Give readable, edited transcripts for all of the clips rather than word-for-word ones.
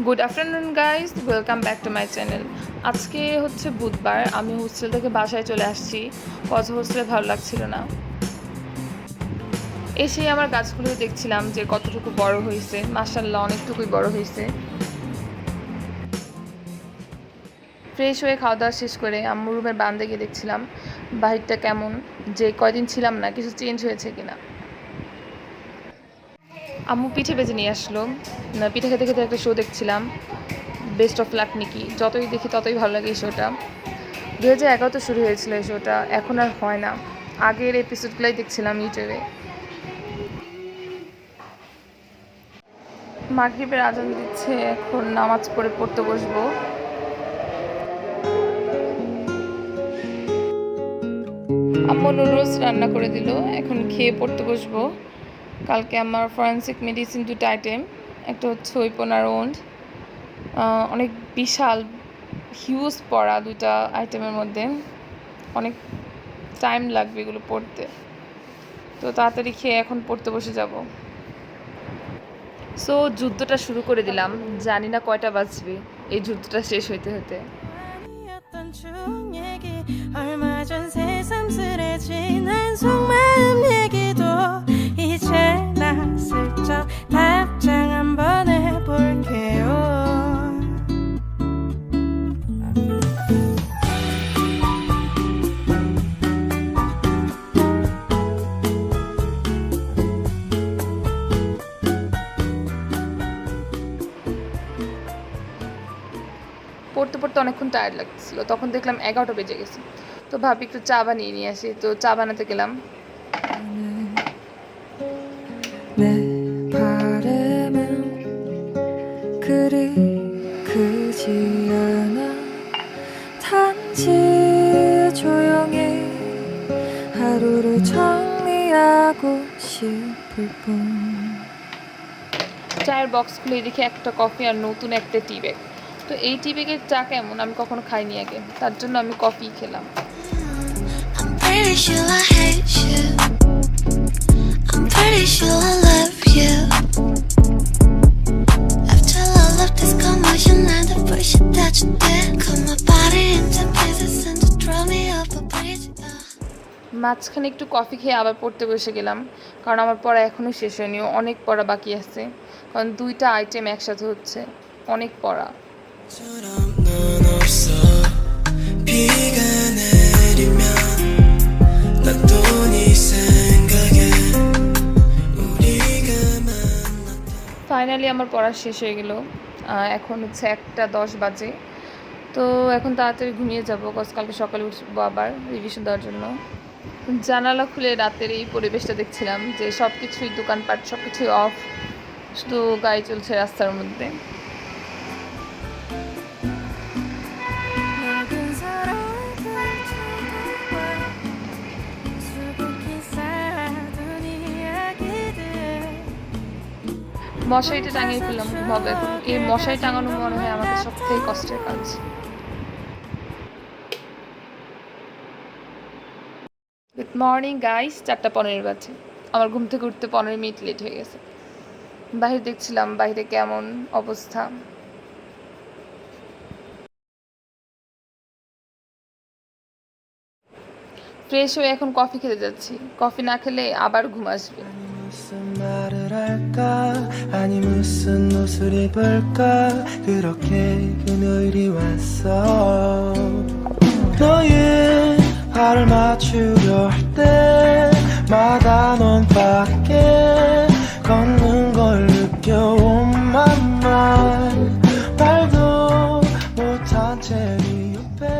Good afternoon guys, welcome back to my channel. আজকে হচ্ছে বুধবার, আমি হোস্টেল থেকে বাসায় চলে আসছি। হোস্টেলে ভালো লাগছিল না। এসেই আমার গাছগুলো দেখছিলাম যে কতটুকু বড় হয়েছে। মাশাআল্লাহ, অনেকটুকুই বড় হয়েছে। ফ্রেশ হয়ে খাওয়া দাওয়া শেষ করে আম্মু রুমের বারান্দা গিয়ে দেখছিলাম বাহিরটা কেমন, যে কয়দিন ছিলাম না কিছু চেঞ্জ হয়েছে কিনা। আম্মু পিঠে ভেজে নিয়ে আসলো। পিঠে খেতে খেতে একটা শো দেখছিলাম, বেস্ট অফ লাক নিকি। যতই দেখি ততই ভালো লাগে এই শোটা। 2011 শুরু হয়েছিল এই শোটা, এখন আর হয় না। আগের এপিসোডগুলোই দেখছিলাম ইউটিউবে। মাগরিবের আজান দিচ্ছে, এখন নামাজ পড়তে বসবো। আম্মু নুডলস রান্না করে দিল, এখন খেয়ে পড়তে বসবো। কালকে আমার ফরেন্সিক মেডিসিন 2টা আইটেম, একটা হচ্ছে ওয়েপনার ওন্ড, অনেক বিশাল হিউজ পড়া 2টা আইটেমের মধ্যে। অনেক টাইম লাগবে এগুলো পড়তে, তো তাড়াতাড়ি খেয়ে এখন পড়তে বসে যাব। সো যুদ্ধটা শুরু করে দিলাম, জানি না কয়টা বাজবে এই যুদ্ধটা শেষ হইতে হতে। পড়তে পড়তে অনেকক্ষণ টায়ার্ড লাগছিল, তখন দেখলাম 11টা বেজে গেছে। তো ভাবি একটু চা বানিয়ে নিয়ে আসি, তো চা বানাতে গেলাম। চায়ের বক্স খুলে দেখি একটা কফি আর নতুন একটা টি ব্যাগ। তো এই টি ব্যাগের চা কেমন আমি কখনো খাইনি আগে, তার জন্য আমি কফি খেলাম। মাঝখানে একটু কফি খেয়ে আবার পড়তে বসে গেলাম, কারণ আমার পড়া এখনও শেষ হয়নি, অনেক পড়া বাকি আছে। কারণ 2টা আইটেম একসাথে হচ্ছে, অনেক পড়া। ফাইনালি আমার পড়া শেষ হয়ে গেল। এখন হচ্ছে 1:10 বাজে। তো এখন তাড়াতাড়ি ঘুমিয়ে যাবো, কালকে সকালে উঠবো আবার রিভিশন দেওয়ার জন্য। জানালা খুলে রাতের এই পরিবেশটা দেখছিলাম, যে সব কিছুই দোকানপাট সব কিছুই অফ, শুধু গাড়ি চলছে রাস্তার মধ্যে। মশারিটা টাঙিয়ে ফেললাম, ঘুমাবো এখন। এই মশারি টাঙানো মনে হয় আমাদের সব থেকে কষ্টের কাজ। গুড মর্নিং গাইস, 4:15 বাজে। আমার ঘুম থেকে উঠতে 15 মিনিট লেট হয়ে গেছে। বাইরে দেখছিলাম বাইরে কেমন অবস্থা। ফ্রেশ হয়ে এখন কফি খেতে যাচ্ছি, কফি না খেলে আবার ঘুম আসবে। 무슨 말을 할까 아니 무슨 옷을 입을까 그렇게 그늘이 왔어 너의 발을 맞추려 할 때마다 넌 밖에 걷는 걸 느껴 On my mind 말도 못한 채 네 옆에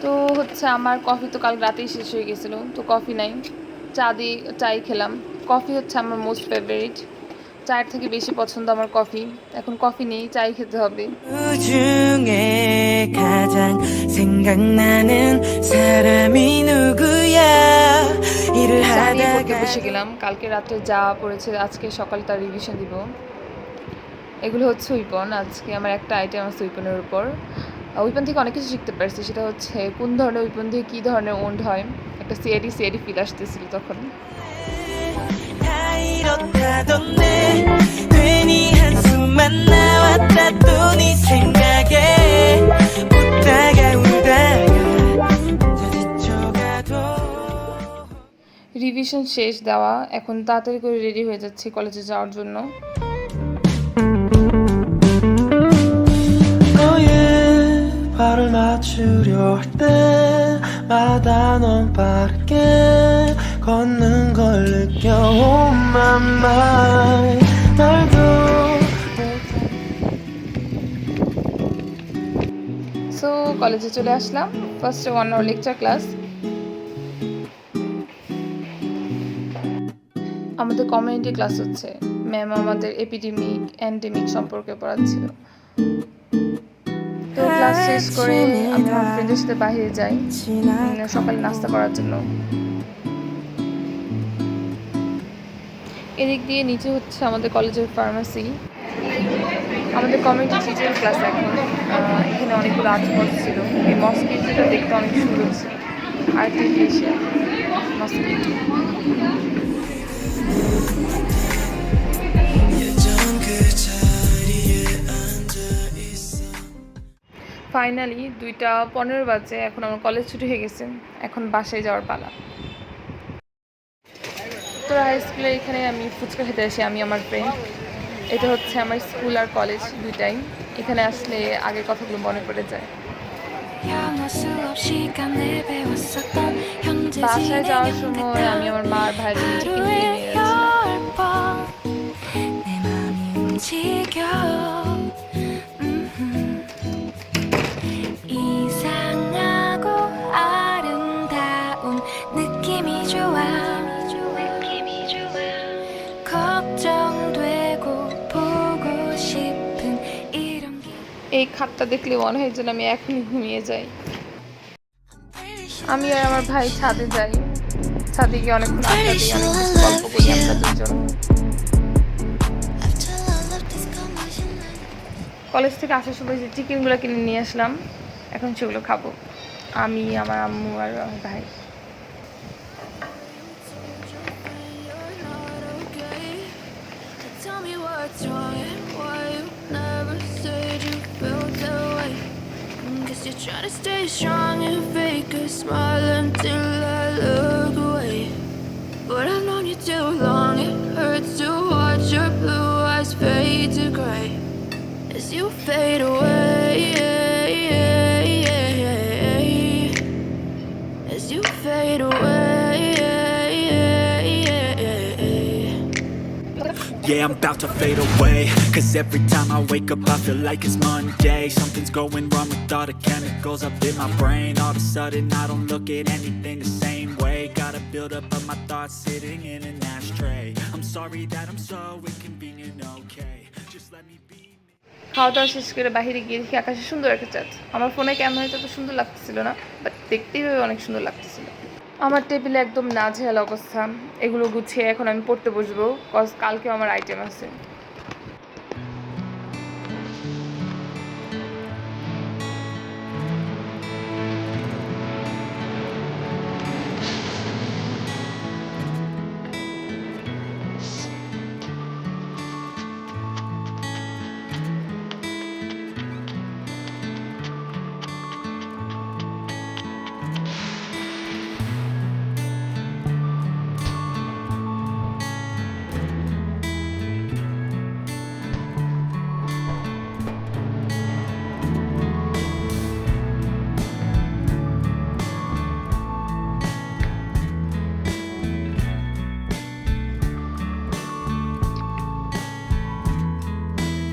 তো হচ্ছে আমার কফি তো কাল রাতেই শেষ হয়ে গেছিলো, তো কফি নাই, চাই খেলাম। কফি হচ্ছে আমার মোস্ট ফেভারিট, চায়ের থেকে বেশি পছন্দ আমার কফি। এখন কফি নেই, চাই খেতে হবে। 그중에 가장 생각나는 사람이 누구야 일을 পড়তে 하다가 বসে গেলাম। কালকে রাত্রে যা পড়েছে আজকে সকালে তার রিভিশন দিব। এগুলো হচ্ছে উইপন, আজকে আমার একটা আইটেম আছে উইপনের উপর। উইপন থেকে অনেক কিছু শিখতে পারছি, সেটা হচ্ছে কোন ধরনের উইপন দিয়ে কী ধরনের ওন্ড হয়। একটা সিআইডি ফিল আসতেছিল তখন। 다 이렇다던데 괜히 한숨 나왔다 또 네 생각에 웃다가 울다가 혼자 지쳐가도 রিভিশন শেষ দেওয়া, এখন তাড়াতাড়ি করে রেডি হয়ে যাচ্ছি কলেজে যাওয়ার জন্য। 너의 발을 맞추려 할 때마다 넌 빠르게 걷는 걸 느껴 Oh my mind 말도 সো কলেজে চলে আসলাম, ফার্স্টে 1 আওয়ার লেকচার ক্লাস। আমাদের কমিউনিটি ক্লাস হচ্ছে, ম্যাম আমাদের এপিডেমিক এন্ডেমিক সম্পর্কে পড়াচ্ছিল। তো ক্লাস শেষ করে আমি আমার ফ্রেন্ডের সাথে বাইরে যাই সকালে নাস্তা করার জন্য। এদিক দিয়ে নিচে হচ্ছে আমাদের কলেজের ফার্মাসি। আমাদের কমিউনিটি টিচার ক্লাস এখন। এখানে অনেকগুলো আর্ট ছিল। এই মসকিটোটা দেখতে অনেক সুন্দর ছিল, আর্টিফিশিয়াল মসকিটো। ফাইনালি 2:15 বাজে, এখন আমার কলেজ ছুটি হয়ে গেছে, এখন বাসায় যাওয়ার পালা। তো হাই স্কুলের এখানে আমি ফুচকা খেতে আসি, আমি আমার ফ্রেন্ড। এটা হচ্ছে আমার স্কুল আর কলেজ দুইটাই। এখানে আসলে আগের কথাগুলো মনে পড়ে যায়। বাসায় যাওয়ার সময় আমি আমার মা আর ভাইয়ের জন্য চিকেন কিনে নিয়ে 이상하고 아름다운 느낌이 좋아 걱정되고 보고 싶은 이런 এই খাটটা দেখলে মনে হয় যেন আমি এখনই ঘুমিয়ে যাই। আমি আর আমার ভাই ছাদে যাই, ছাদে গিয়ে অনেকক্ষণ আড্ডা দিই, অনেক কিছু গল্প করি আমরা দুজন। কলেজ থেকে আসার সময় যে চিকেনগুলো কিনে নিয়ে আসলাম, এখন সেগুলো খাবো আমি, আমার আম্মু আর আমার ভাই। Tell me what's wrong and why you never said you felt that way. Guess you're trying to stay strong and fake a smile until I look away. But I've known you too long, it hurts to watch your blue eyes fade to gray as you fade away, as you fade away. Yeah, I'm about to fade away. Cause every time I wake up I feel like it's Monday. Something's going wrong with all the chemicals up in my brain. All of a sudden I don't look at anything the same way. Gotta build up of my thoughts sitting in an ashtray. I'm sorry that I'm so inconvenient, okay. Just let me be. খাওয়া দাওয়া শেষ করে বাইরে গিয়ে দেখি আকাশে সুন্দর একটা চাঁদ। আমার ফোনে ক্যামেরায় তত সুন্দর লাগতেছিল না, বাট দেখতেই অনেক সুন্দর লাগতেছিল। আমার টেবিলে একদম নাজেহাল অবস্থা, এগুলো গুছিয়ে এখন আমি পড়তে বসবো, কজ কালকেও আমার আইটেম আছে।